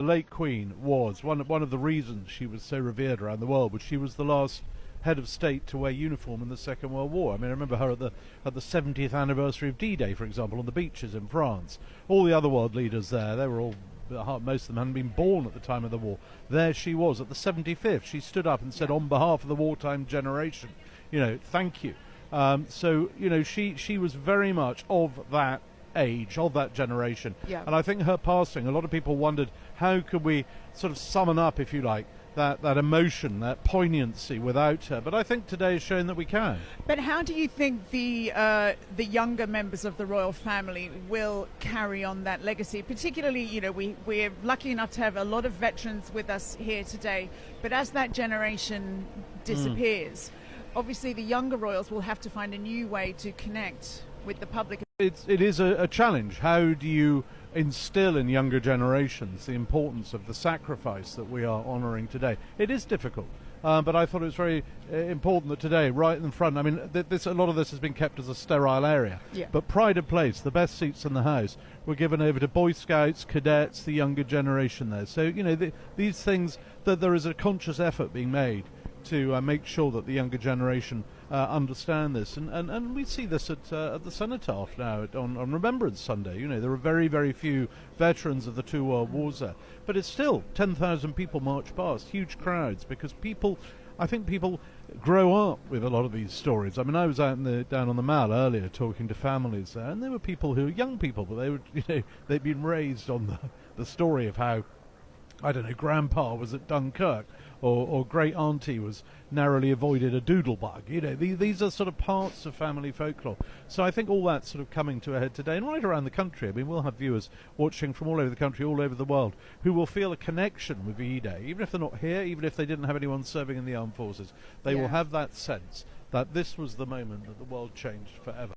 The late Queen was one of the reasons she was so revered around the world was she was the last head of state to wear uniform in the Second World War. I mean, I remember her at the 70th anniversary of D-Day, for example, on the beaches in France. All the other world leaders there, they were all, most of them hadn't been born at the time of the war. There she was at the 75th. She stood up and said, on behalf of the wartime generation, thank you. So she was very much of that age, of that generation. Yeah. And I think her passing, a lot of people wondered how could we sort of summon up, if you like, that emotion, that poignancy without her. But I think today has shown that we can. But how do you think the younger members of the royal family will carry on that legacy? Particularly, we're lucky enough to have a lot of veterans with us here today. But as that generation disappears, obviously the younger royals will have to find a new way to connect with the public. It is a challenge. How do you instill in younger generations the importance of the sacrifice that we are honouring today? It is difficult, but I thought it was very important that today, right in front, I mean, a lot of this has been kept as a sterile area, but pride of place, the best seats in the house, were given over to Boy Scouts, cadets, the younger generation there. So, these things, that there is a conscious effort being made to make sure that the younger generation understand this, and we see this at the Cenotaph now on Remembrance Sunday. There are very, very few veterans of the two world wars there, but it's still 10,000 people march past, huge crowds, because I think people grow up with a lot of these stories. I mean, I was down on the Mall earlier talking to families there, and there were people who were young people, but they were they'd been raised on the story of how, I don't know, Grandpa was at Dunkirk, or Great Auntie was narrowly avoided a doodlebug. These are sort of parts of family folklore. So I think all that's sort of coming to a head today, and right around the country. I mean, we'll have viewers watching from all over the country, all over the world, who will feel a connection with VE Day, even if they're not here, even if they didn't have anyone serving in the armed forces. They will have that sense that this was the moment that the world changed forever.